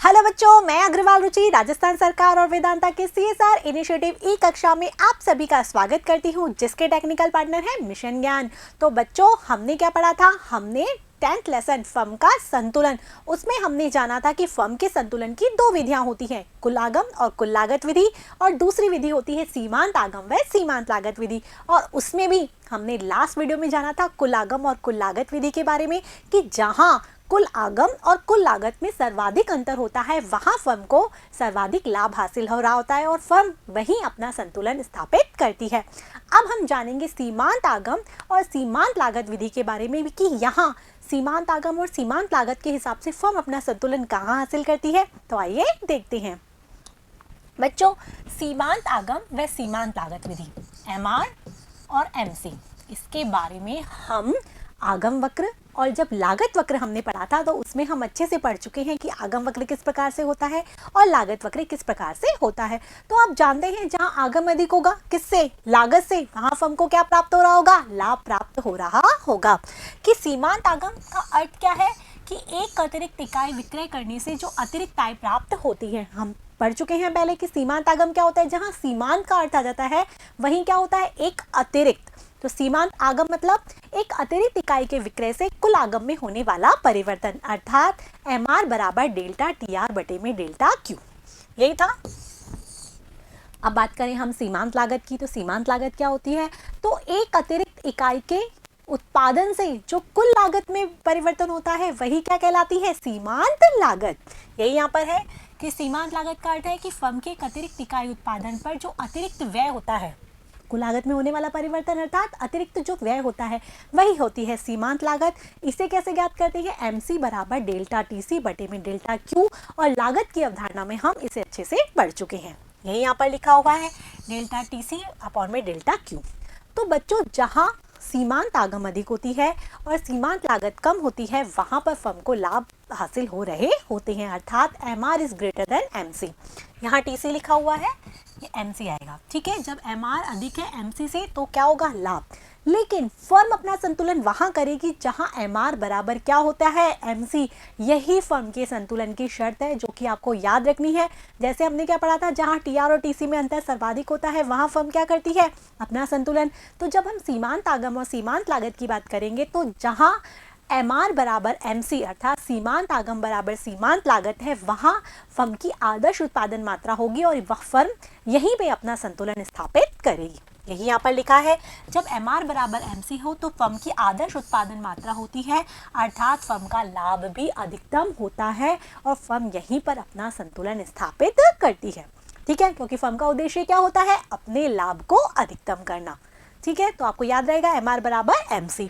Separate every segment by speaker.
Speaker 1: Hello बच्चों, मैं अग्रवाल रुचि राजस्थान सरकार और वेदांता के सीएसआर इनिशिएटिव ई कक्षा में आप सभी का स्वागत करती हूं, जिसके टेक्निकल पार्टनर है मिशन ज्ञान। तो बच्चों, हमने क्या पढ़ा था? हमने 10th लेसन फर्म का संतुलन, उसमें हमने जाना था कि फर्म के संतुलन की दो विधियां होती हैं, कुल आगम और कुल लागत विधि, और दूसरी विधि होती है सीमांत आगम व सीमांत लागत विधि। और उसमें भी हमने लास्ट वीडियो में जाना था कुल आगम और कुल लागत विधि के बारे में कि जहां कुल आगम और कुल लागत में सर्वाधिक अंतर होता है वहां फर्म को सर्वाधिक लाभ हासिल हो रहा होता है और फर्म वहीं अपना संतुलन स्थापित करती है। अब हम जानेंगे सीमांत आगम और सीमांत लागत विधि के बारे में कि यहाँ सीमांत आगम और सीमांत लागत के हिसाब से फर्म अपना संतुलन कहाँ हासिल करती है। तो आइए देखते हैं बच्चों, सीमांत आगम व सीमांत लागत विधि MR और MC, इसके बारे में हम आगम वक्र और जब लागत वक्र हमने पढ़ा था तो उसमें हम अच्छे से पढ़ चुके हैं कि आगम वक्र किस प्रकार से होता है और लागत वक्र किस प्रकार से होता है। तो आप जानते हैं जहां आगम अधिक होगा, किससे? लागत से, वहां फर्म को क्या प्राप्त हो रहा होगा? लाभ प्राप्त हो रहा होगा। कि सीमांत आगम का अर्थ क्या है कि एक अतिरिक्त इकाई विक्रय करने से जो अतिरिक्त आय प्राप्त होती है। हम पढ़ चुके हैं पहले कि सीमांत आगम क्या होता है, जहां सीमांत का अर्थ आ जाता है वहीं क्या होता है? एक अतिरिक्त। तो सीमांत आगम मतलब एक अतिरिक्त इकाई के विक्रय से कुल आगम में होने वाला परिवर्तन, अर्थात MR बराबर डेल्टा TR बटे में डेल्टा Q। यही था। अब बात करें हम सीमांत लागत की, तो सीमांत लागत क्या होती है? तो एक अतिरिक्त इकाई के उत्पादन से जो कुल लागत में परिवर्तन होता है वही क्या कहलाती है? सीमांत लागत। यही यहाँ पर है कि सीमांत लागत का अर्थ है कि फर्म के एक अतिरिक्त इकाई उत्पादन पर जो अतिरिक्त व्यय होता है, कुल लागत में होने वाला परिवर्तन अर्थात अतिरिक्त जो व्यय होता है वही होती है सीमांत लागत। इसे कैसे ज्ञात करते हैं? MC बराबर डेल्टा TC बटे में डेल्टा Q, और लागत की अवधारणा में हम इसे अच्छे से पढ़ चुके हैं। यही यहाँ पर लिखा हुआ है डेल्टा TC अपॉन में डेल्टा Q। तो बच्चों, जहाँ सीमांत आगम अधिक होती है और सीमांत लागत कम होती है वहां पर फर्म को लाभ हासिल हो रहे होते हैं, अर्थात MR is greater than MC। यहाँ TC लिखा हुआ है, ये MC आएगा। ठीक है, जब MR अधिक है MC से तो क्या होगा? लाभ। लेकिन फर्म अपना संतुलन वहां करेगी जहां MR बराबर क्या होता है? MC। यही फर्म के संतुलन की शर्त है जो कि आपको याद रखनी है। जैसे हमने क्या पढ़ा था, जहां TR और TC में अंतर सर्वाधिक होता है वहां फर्म क्या करती है? अपना संतुलन। तो जब हम सीमांत आगम और सीमांत लागत की बात करेंगे तो जहां MR बराबर MC अर्थात सीमांत आगम बराबर सीमांत लागत है, वहां फर्म की आदर्श उत्पादन मात्रा होगी और वह फर्म यहीं पे अपना संतुलन स्थापित करेगी। यही यहाँ पर लिखा है, जब MR बराबर MC हो तो फर्म की आदर्श उत्पादन मात्रा होती है, अर्थात फर्म का लाभ भी अधिकतम होता है और फर्म यहीं पर अपना संतुलन स्थापित करती है। ठीक है, क्योंकि फर्म का उद्देश्य क्या होता है? अपने लाभ को अधिकतम करना। ठीक है, तो आपको याद रहेगा MR बराबर MC।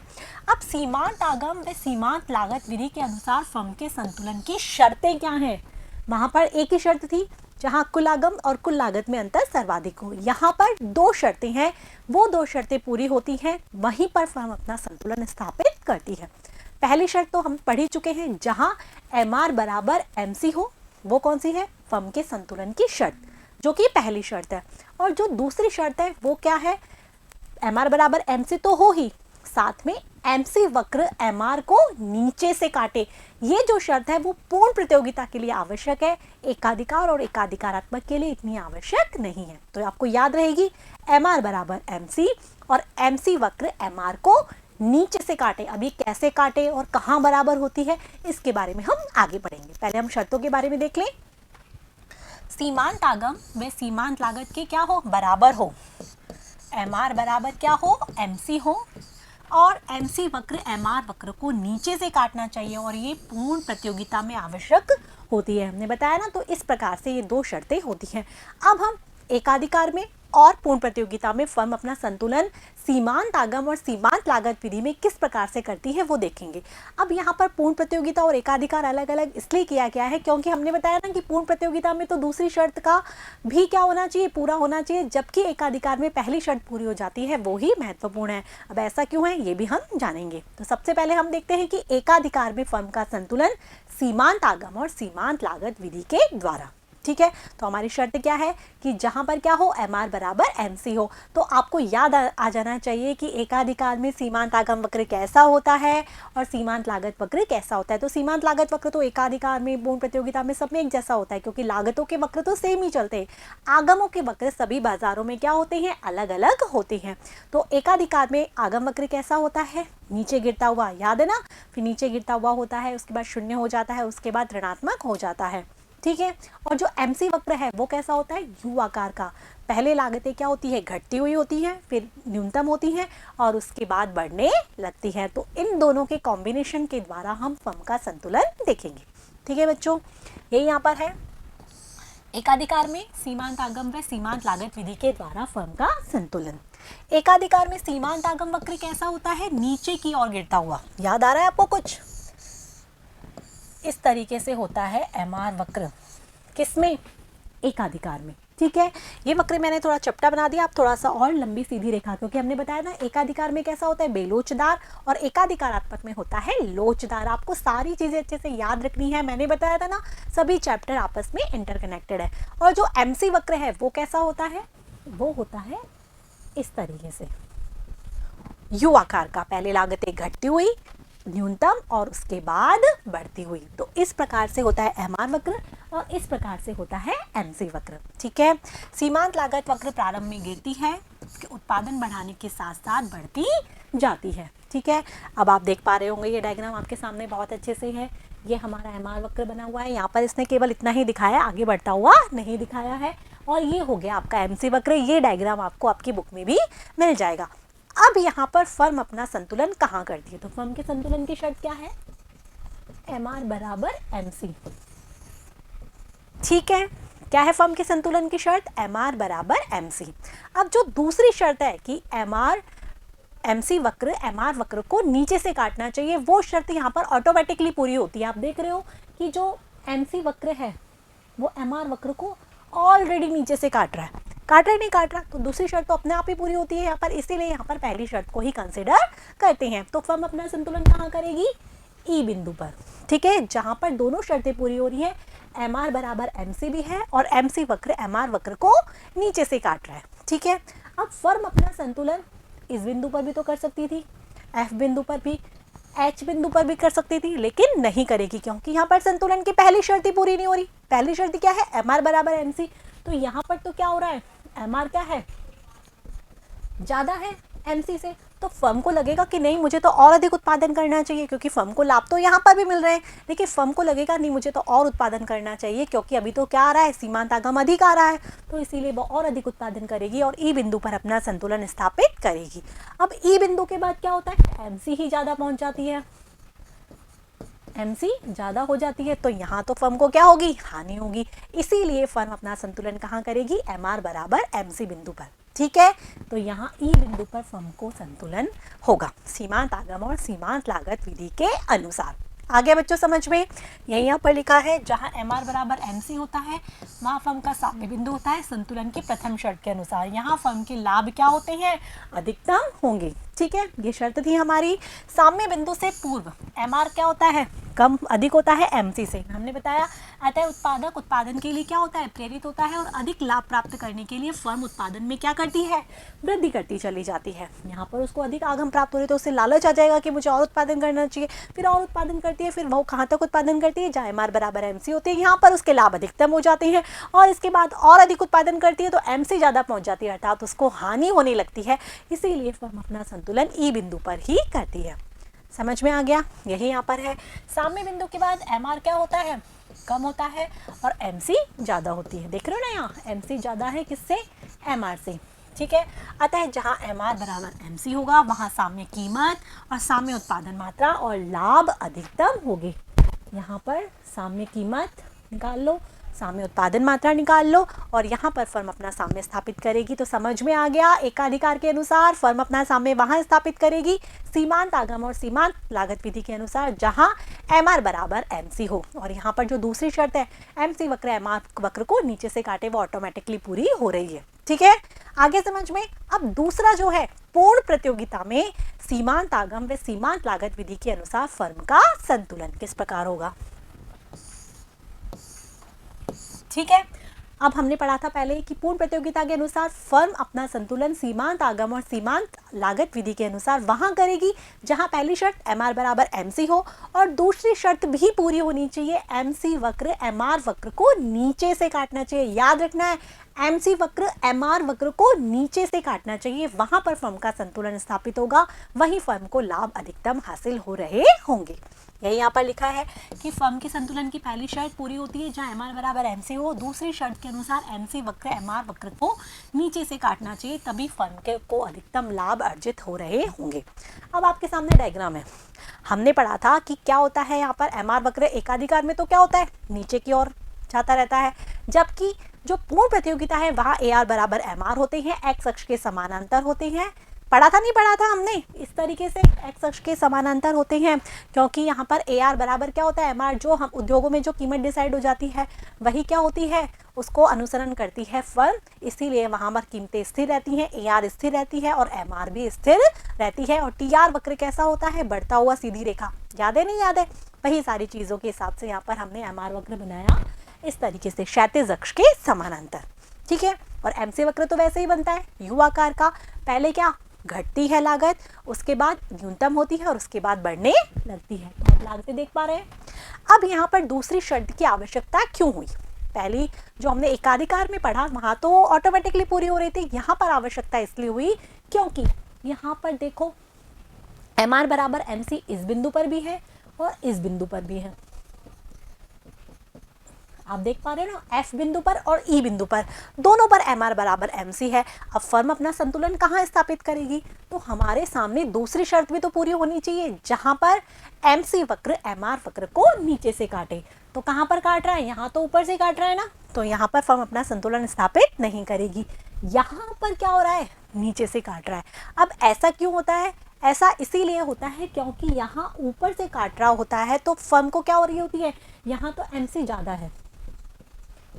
Speaker 1: अब सीमांत आगम व सीमांत लागत विधि के अनुसार फर्म के संतुलन की शर्तें क्या हैं? वहां पर एक ही शर्त थी, जहां कुल आगम और कुल लागत में अंतर सर्वाधिक हो। यहाँ पर दो शर्तें हैं, वो दो शर्तें पूरी होती हैं वहीं पर फर्म अपना संतुलन स्थापित करती है। पहली शर्त तो हम पढ़ ही चुके हैं, जहां MR बराबर MC हो, वो कौन सी है? फर्म के संतुलन की शर्त, जो कि पहली शर्त है। और जो दूसरी शर्त है वो क्या है? MR बराबर MC तो हो ही, साथ में MC वक्र MR को नीचे से काटे। ये जो शर्त है वो पूर्ण प्रतियोगिता के लिए आवश्यक है, एकाधिकार और एकाधिकारात्मक के लिए इतनी आवश्यक नहीं है। तो आपको याद रहेगी MR बराबर MC और MC वक्र MR को नीचे से काटे। अभी कैसे काटे और कहाँ बराबर होती है इसके बारे में हम आगे पढ़ेंगे। पहले हम शर्तों के बारे में देख लें। सीमांत आगम व सीमांत लागत के क्या हो? बराबर हो। MR बराबर क्या हो? MC हो, और MC वक्र MR वक्र को नीचे से काटना चाहिए और ये पूर्ण प्रतियोगिता में आवश्यक होती है। हमने बताया ना, तो इस प्रकार से ये दो शर्तें होती हैं। अब हम एकाधिकार में और पूर्ण प्रतियोगिता में फर्म अपना संतुलन सीमांत आगम और सीमांत लागत विधि में किस प्रकार से करती है वो देखेंगे। अब यहाँ पर पूर्ण प्रतियोगिता और एकाधिकार अलग अलग इसलिए किया गया है क्योंकि हमने बताया ना कि पूर्ण प्रतियोगिता में तो दूसरी शर्त का भी क्या होना चाहिए? पूरा होना चाहिए, जबकि एकाधिकार में पहली शर्त पूरी हो जाती है, वो ही महत्वपूर्ण है। अब ऐसा क्यों है ये भी हम जानेंगे। तो सबसे पहले हम देखते हैं कि एकाधिकार में फर्म का संतुलन सीमांत आगम और सीमांत लागत विधि के द्वारा। ठीक है, तो हमारी शर्त क्या है कि जहाँ पर क्या हो, एम आर बराबर एम सी हो। तो आपको याद आ जाना चाहिए कि एकाधिकार में सीमांत आगम वक्र कैसा होता है और सीमांत लागत वक्र कैसा होता है। तो सीमांत लागत वक्र तो एकाधिकार में, पूर्ण प्रतियोगिता में, सब में एक जैसा होता है, क्योंकि लागतों के वक्र तो सेम ही चलते हैं। आगमों के वक्र सभी बाजारों में क्या होते हैं, अलग अलग होते हैं। तो एकाधिकार में आगम वक्र कैसा होता है, नीचे गिरता हुआ, याद है ना, फिर नीचे गिरता हुआ होता है, उसके बाद शून्य हो जाता है, उसके बाद ऋणात्मक हो जाता है, ठीक है। और जो एमसी वक्र है वो कैसा होता है, यू आकार का। पहले लागतें क्या होती है, घटती हुई होती हैं, फिर न्यूनतम होती हैं और उसके बाद बढ़ने लगती है। तो इन दोनों के कॉम्बिनेशन के द्वारा हम फर्म का संतुलन देखेंगे, ठीक है बच्चों। यही यहाँ पर है, एकाधिकार में सीमांत आगम व सीमांत लागत विधि के द्वारा फर्म का संतुलन। एकाधिकार में सीमांत आगम वक्र कैसा होता है, नीचे की ओर गिरता हुआ। याद आ रहा है आपको कुछ, इस तरीके से होता है एम आर वक्र, किसमें, एकाधिकार में, ठीक है। ये वक्र मैंने थोड़ा चपटा बना दिया, आप थोड़ा सा और लंबी सीधी रेखा, क्योंकि हमने बताया ना एकाधिकार में कैसा होता है, बेलोचदार, और एकाधिकारात्मक में होता है लोचदार। आपको सारी चीजें अच्छे से याद रखनी है, मैंने बताया था ना, सभी चैप्टर आपस में इंटरकनेक्टेड है। और जो एमसी वक्र है वो कैसा होता है, वो होता है इस तरीके से, यू आकार का। पहले लागतें घटती हुई, न्यूनतम और उसके बाद बढ़ती हुई। तो इस प्रकार से होता है एम आर वक्र और इस प्रकार से होता है एमसी वक्र, ठीक है। सीमांत लागत वक्र प्रारंभ में गिरती है, उसके उत्पादन बढ़ाने के साथ साथ बढ़ती जाती है, ठीक है। अब आप देख पा रहे होंगे ये डायग्राम आपके सामने बहुत अच्छे से है। ये हमारा एम आर वक्र बना हुआ है, यहाँ पर इसने केवल इतना ही दिखाया, आगे बढ़ता हुआ नहीं दिखाया है। और ये हो गया आपका एमसी वक्र। ये डायग्राम आपको आपकी बुक में भी मिल जाएगा। अब यहाँ पर फर्म अपना संतुलन कहाँ करती है, तो फर्म के संतुलन की शर्त क्या है, एम आर बराबर एम सी, ठीक है। क्या है फर्म के संतुलन की शर्त, एम आर बराबर एम सी। अब जो दूसरी शर्त है कि एम आर एम सी वक्र एम आर वक्र को नीचे से काटना चाहिए, वो शर्त यहाँ पर ऑटोमेटिकली पूरी होती है। आप देख रहे हो कि जो एम सी वक्र है वो एम आर वक्र को ऑलरेडी नीचे से काट रहा है, काट रहा नहीं काट रहा, तो दूसरी शर्त तो अपने आप ही पूरी होती है यहाँ पर, इसीलिए यहाँ पर पहली शर्त को ही कंसिडर करते हैं। तो फर्म अपना संतुलन कहाँ करेगी, ई बिंदु पर, ठीक है, जहाँ पर दोनों शर्तें पूरी हो रही है, एम आर बराबर एम सी भी है और एम सी वक्र एम आर वक्र को नीचे से काट रहा है, ठीक है। अब फर्म अपना संतुलन इस बिंदु पर भी तो कर सकती थी, एफ बिंदु पर भी, एच बिंदु पर भी कर सकती थी, लेकिन नहीं करेगी, क्योंकि यहाँ पर संतुलन की पहली शर्त ही पूरी नहीं हो रही। पहली शर्त क्या है, एम आर बराबर एम सी। तो यहाँ पर तो क्या हो रहा है, एम आर क्या है, ज्यादा है एम सी से, तो फर्म को लगेगा कि नहीं मुझे तो और अधिक उत्पादन करना चाहिए, क्योंकि फर्म को लाभ तो यहाँ पर भी मिल रहे हैं, लेकिन फर्म को लगेगा नहीं मुझे तो और उत्पादन करना चाहिए, क्योंकि अभी तो क्या आ रहा है, सीमांत आगम अधिक आ रहा है, तो इसीलिए वो और अधिक उत्पादन करेगी और ई बिंदु पर अपना संतुलन स्थापित करेगी। अब ई बिंदु के बाद क्या होता है, एम सी ही ज्यादा पहुंच जाती है, एम सी ज़्यादा हो जाती है, तो यहाँ तो फर्म को क्या होगी, हानि होगी। इसीलिए फर्म अपना संतुलन कहाँ करेगी, एम आर बराबर एम सी बिंदु पर, ठीक है। तो यहाँ ई बिंदु पर फर्म को संतुलन होगा सीमांत आगम और सीमांत लागत विधि के अनुसार। आगे बच्चों समझ में, यही यहाँ पर लिखा है, जहाँ एम आर बराबर एम सी होता है वहाँ फर्म का साम्य बिंदु होता है संतुलन की प्रथम शर्त के अनुसार। यहाँ फर्म के लाभ क्या होते हैं, अधिकतम होंगे, ठीक है। ये शर्त थी हमारी। साम्य बिंदु से पूर्व एम आर क्या होता है, कम अधिक होता है एम सी से, हमने बताया। अतः उत्पादक उत्पादन के लिए क्या होता है, प्रेरित होता है और अधिक लाभ प्राप्त करने के लिए फर्म उत्पादन में क्या करती है, वृद्धि करती चली जाती है। यहाँ पर उसको अधिक आगम प्राप्त हो रही है तो उससे लालच आ जाएगा कि मुझे और उत्पादन करना चाहिए, फिर और उत्पादन करती है, फिर वो कहाँ तक उत्पादन करती है, जहाँ एम आर बराबर एम सी होती है, यहाँ पर उसके लाभ अधिकतम हो जाते हैं और इसके बाद और अधिक उत्पादन करती है तो एम सी ज़्यादा पहुँच जाती है, अर्थात उसको हानि होने लगती है। इसीलिए फर्म अपना संतुलन ई बिंदु पर ही करती है। समझ में आ गया, यही यहाँ पर है। साम्य बिंदु के बाद एम आर क्या होता है, कम होता है और एम सी ज़्यादा होती है। देख रहे हो ना, यहाँ एम सी ज़्यादा है किससे, एम आर से, ठीक है। अतः जहाँ एम आर बराबर एम सी होगा वहाँ साम्य कीमत और साम्य उत्पादन मात्रा और लाभ अधिकतम होगी। यहाँ पर साम्य कीमत निकाल लो, साम्य उत्पादन मात्रा निकाल लो और यहाँ पर फर्म अपना साम्य स्थापित करेगी। तो समझ में आ गया, एकाधिकार के अनुसार फर्म अपना साम्य वहाँ स्थापित करेगी सीमांत आगम और सीमांत लागत विधि के अनुसार, जहाँ एम आर बराबर एम सी हो। और यहाँ पर जो दूसरी शर्त है, एम सी वक्र एम आर वक्र को नीचे से काटे, वो ऑटोमेटिकली पूरी हो रही है, ठीक है। आगे समझ में। अब दूसरा जो है, पूर्ण प्रतियोगिता में सीमांत आगम व सीमांत लागत विधि के अनुसार फर्म का संतुलन किस प्रकार होगा। ठीक है। अब हमने पढ़ा था पहले कि पूर्ण प्रतियोगिता के अनुसार फर्म अपना संतुलन सीमांत आगम और सीमांत लागत विधि के अनुसार वहां करेगी जहां पहली शर्त एम आर बराबर एम सी हो और दूसरी शर्त भी पूरी होनी चाहिए, एम सी वक्र एम आर वक्र को नीचे से काटना चाहिए। याद रखना है, एम सी वक्र एम आर वक्र को नीचे से काटना चाहिए, वहां पर फर्म का संतुलन स्थापित होगा, वहीं फर्म को लाभ अधिकतम हासिल हो रहे होंगे। यही यहाँ पर लिखा है कि फर्म के संतुलन की पहली शर्त पूरी होती है जहाँ एम आर बराबर एम सी हो, दूसरी शर्त के अनुसार एम सी वक्र एम आर वक्र को नीचे से काटना चाहिए, तभी फर्म के को अधिकतम लाभ अर्जित हो रहे होंगे। अब आपके सामने डायग्राम है। हमने पढ़ा था कि क्या होता है यहाँ पर एम आर वक्र एकाधिकार में तो क्या होता है, नीचे की ओर जाता रहता है, जबकि जो पूर्ण प्रतियोगिता है वहाँ ए आर बराबर एम आर होते हैं, एक्स अक्ष के समानांतर होते हैं। पढ़ा था नहीं पढ़ा था हमने, इस तरीके से एक्स अक्ष के समानांतर होते हैं, क्योंकि यहाँ पर ए आर बराबर क्या होता है एम आर, जो हम उद्योगों में जो कीमत डिसाइड हो जाती है वही क्या होती है, उसको अनुसरण करती है फर्म, इसीलिए वहाँ पर कीमतें स्थिर रहती हैं, ए आर स्थिर रहती है और एम आर भी स्थिर रहती है। और टी आर वक्र कैसा होता है, बढ़ता हुआ सीधी रेखा, याद है नहीं याद है, वही सारी चीज़ों के हिसाब से यहाँ पर हमने एम आर वक्र बनाया इस तरीके से क्षैतिज अक्ष के समानांतर, ठीक है। और एम सी वक्र तो वैसे ही बनता है यू आकार का, पहले क्या घटती है लागत, उसके बाद न्यूनतम होती है और उसके बाद बढ़ने लगती है। तो आप लागतें देख पा रहे हैं। अब यहाँ पर दूसरी शर्त की आवश्यकता क्यों हुई, पहली जो हमने एकाधिकार में पढ़ा वहाँ तो ऑटोमेटिकली पूरी हो रही थी, यहाँ पर आवश्यकता इसलिए हुई क्योंकि यहाँ पर देखो एम आर बराबर एम सी इस बिंदु पर भी है और इस बिंदु पर भी है, आप देख पा रहे हो ना, एफ बिंदु पर और ई बिंदु पर, दोनों पर एम आर बराबर एम सी है। अब फर्म अपना संतुलन कहाँ स्थापित करेगी, तो हमारे सामने दूसरी शर्त भी तो पूरी होनी चाहिए जहां पर एम सी वक्र एम आर वक्र को नीचे से काटे। तो कहाँ पर काट रहा है, यहाँ तो ऊपर से काट रहा है ना, तो यहाँ पर फर्म अपना संतुलन स्थापित नहीं करेगी। यहाँ पर क्या हो रहा है, नीचे से काट रहा है। अब ऐसा क्यों होता है, ऐसा इसीलिए होता है क्योंकि यहाँ ऊपर से काट रहा होता है तो फर्म को क्या हो रही होती है, यहाँ तो एम सी ज़्यादा है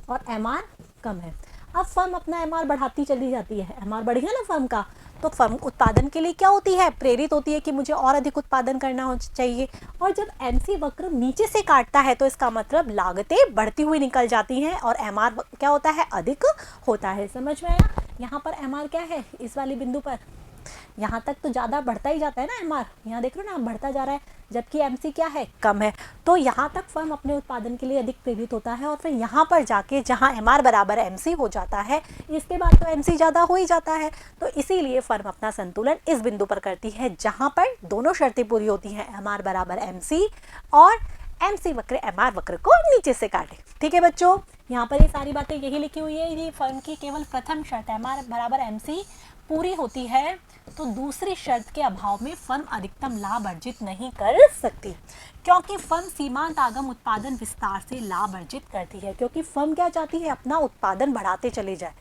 Speaker 1: और एम आर कम है। अब फर्म अपना एम आर बढ़ाती चली जाती है, एम आर बढ़ गया ना फर्म का, तो फर्म उत्पादन के लिए क्या होती है, प्रेरित होती है कि मुझे और अधिक उत्पादन करना चाहिए। और जब एम सी वक्र नीचे से काटता है तो इसका मतलब लागतें बढ़ती हुई निकल जाती हैं और एम आर क्या होता है, अधिक होता है। समझ में आया, यहाँ पर एम आर क्या है, इस वाली बिंदु पर यहाँ तक तो ज़्यादा बढ़ता ही जाता है ना एम आर, यहाँ देख रहे हो ना बढ़ता जा रहा है, जबकि एम सी क्या है, कम है। तो यहाँ तक फर्म अपने उत्पादन के लिए अधिक प्रेरित होता है और फिर यहाँ पर जाके जहाँ एम आर बराबर एम सी हो जाता है, इसके बाद तो एम सी ज़्यादा हो ही जाता है। तो इसीलिए फर्म अपना संतुलन इस बिंदु पर करती है जहाँ पर दोनों शर्तें पूरी होती हैं, एम आर बराबर एम सी और एम सी वक्र एम आर वक्र को नीचे से काटे। ठीक है बच्चों, यहाँ पर ये सारी बातें यही लिखी हुई है, ये फर्म की केवल प्रथम शर्त एम आर बराबर एम सी पूरी होती है तो दूसरी शर्त के अभाव में फर्म अधिकतम लाभ अर्जित नहीं कर सकती, क्योंकि फर्म सीमांत आगम उत्पादन विस्तार से लाभ अर्जित करती है, क्योंकि फर्म क्या चाहती है, अपना उत्पादन बढ़ाते चले जाए।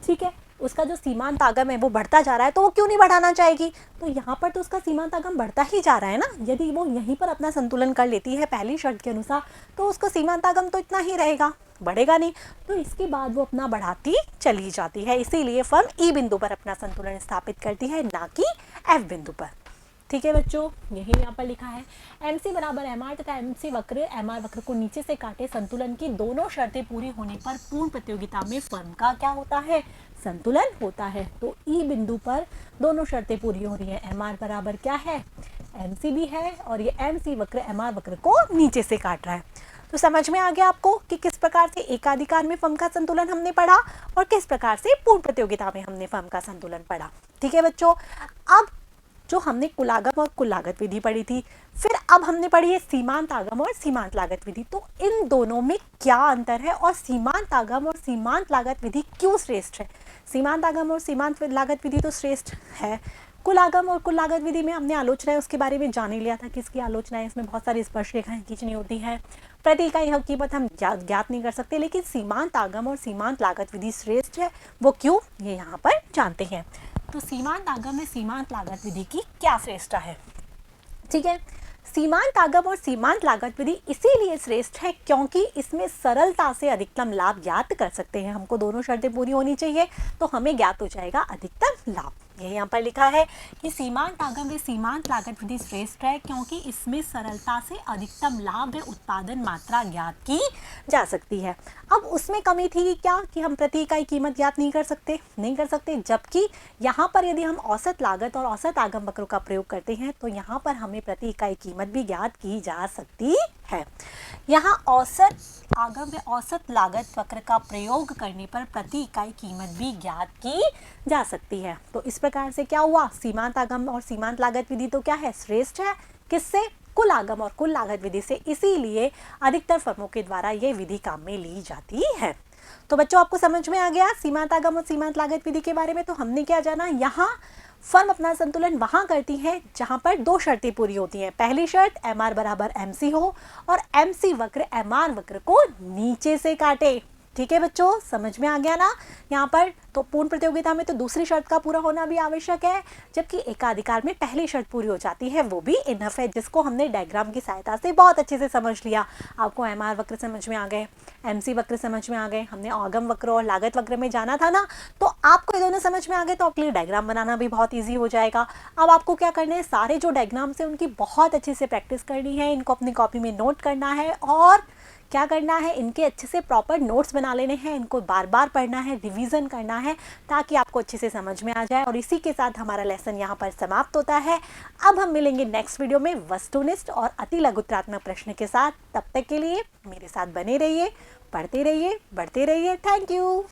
Speaker 1: ठीक है, उसका जो सीमांत आगम है वो बढ़ता जा रहा है तो वो क्यों नहीं बढ़ाना चाहेगी, तो यहाँ पर तो उसका सीमांत आगम बढ़ता ही जा रहा है ना। यदि वो यहीं पर अपना संतुलन कर लेती है पहली शर्त के अनुसार तो उसका सीमांत आगम तो इतना ही रहेगा, बढ़ेगा नहीं, तो इसके बाद वो अपना बढ़ाती चली जाती है। इसीलिए फर्म ई बिंदु पर अपना संतुलन स्थापित करती है, ना कि एफ बिंदु पर। ठीक है बच्चों, यही यहाँ पर लिखा है, एम सी बराबर एम आर तथा एम सी वक्र एम आर वक्र को नीचे से काटे, संतुलन की दोनों शर्तें पूरी होने पर पूर्ण प्रतियोगिता में फर्म का क्या होता है, संतुलन होता है। तो ई बिंदु पर दोनों शर्तें पूरी हो रही है, एम आर बराबर क्या है, एम सी भी है और ये एम सी वक्र एम आर वक्र को नीचे से काट रहा है। तो समझ में आ गया आपको कि किस प्रकार से एकाधिकार में फर्म का संतुलन हमने पढ़ा और किस प्रकार से पूर्ण प्रतियोगिता में हमने फर्म का संतुलन पढ़ा। ठीक है बच्चों, अब जो हमने कुल आगम और कुल लागत विधि पढ़ी थी, फिर अब हमने पढ़ी है सीमांत आगम और सीमांत लागत विधि। तो इन दोनों में क्या अंतर है और सीमांत आगम और सीमांत लागत विधि क्यों श्रेष्ठ है। सीमांत आगम और सीमांत लागत विधि तो श्रेष्ठ है, कुल आगम और कुल लागत विधि में हमने आलोचना है उसके बारे में जान ही लिया था, किसकी आलोचना है, इसमें बहुत सारी स्पर्श रेखाएं खींचनी होती हैं, प्रति इकाई हक कीमत हम ज्ञात नहीं कर सकते, लेकिन सीमांत आगम और सीमांत लागत विधि श्रेष्ठ है। वो क्यों, ये यहाँ पर जानते हैं। तो सीमांत आगम में सीमांत लागत विधि की क्या श्रेष्ठता है। ठीक है, सीमांत आगम और सीमांत लागत विधि इसीलिए श्रेष्ठ है क्योंकि इसमें सरलता से अधिकतम लाभ ज्ञात कर सकते हैं। हमको दोनों शर्तें पूरी होनी चाहिए तो हमें ज्ञात हो जाएगा अधिकतम लाभ। ये यहाँ पर लिखा है कि सीमांत आगम व सीमांत लागत विधि श्रेष्ठ है क्योंकि इसमें सरलता से अधिकतम लाभ व उत्पादन मात्रा ज्ञात की जा सकती है। अब उसमें कमी थी क्या कि हम प्रति इकाई कीमत ज्ञात नहीं कर सकते, जबकि यहाँ पर यदि हम औसत लागत और औसत आगम वक्रों का प्रयोग करते हैं तो यहाँ पर हमें प्रति इकाई कीमत भी ज्ञात की जा सकती है। यहाँ औसत आगम व औसत लागत वक्र का प्रयोग करने पर प्रति इकाई कीमत भी ज्ञात की जा सकती है। तो इस प्रकार से क्या हुआ, सीमांत आगम और सीमांत लागत विधि तो क्या है, श्रेष्ठ है। किससे? कुल आगम और कुल लागत विधि से। इसीलिए अधिकतर फर्मों के द्वारा ये विधि काम में ली जाती है। तो बच्चों आपको समझ में आ गया सीमांत आगम और सीमांत लागत विधि के बारे में। तो हमने क्या जाना, यहाँ फर्म अपना संतुलन वहां करती है जहां पर दो शर्तें पूरी होती हैं। पहली शर्त MR बराबर MC हो और MC वक्र MR वक्र को नीचे से काटे। ठीक है बच्चों, समझ में आ गया ना। यहाँ पर तो पूर्ण प्रतियोगिता में तो दूसरी शर्त का पूरा होना भी आवश्यक है, जबकि एकाधिकार में पहली शर्त पूरी हो जाती है, वो भी इनफ है, जिसको हमने डायग्राम की सहायता से बहुत अच्छे से समझ लिया। आपको MR वक्र समझ में आ गए, MC वक्र समझ में आ गए, हमने आगम वक्र और लागत वक्र में जाना था ना, तो आपको ये दोनों समझ में आ गए तो आपके लिए डायग्राम बनाना भी बहुत ईजी हो जाएगा। अब आपको क्या करना है, सारे जो डायग्राम्स हैं उनकी बहुत अच्छे से प्रैक्टिस करनी है, इनको अपनी कॉपी में नोट करना है और क्या करना है, इनके अच्छे से प्रॉपर नोट्स बना लेने हैं, इनको बार बार पढ़ना है, रिवीजन करना है ताकि आपको अच्छे से समझ में आ जाए। और इसी के साथ हमारा लेसन यहाँ पर समाप्त होता है। अब हम मिलेंगे नेक्स्ट वीडियो में वस्तुनिष्ठ और अति लघुत्रात्मक प्रश्न के साथ। तब तक के लिए मेरे साथ बने रहिए, पढ़ते रहिए, बढ़ते रहिए। Thank you.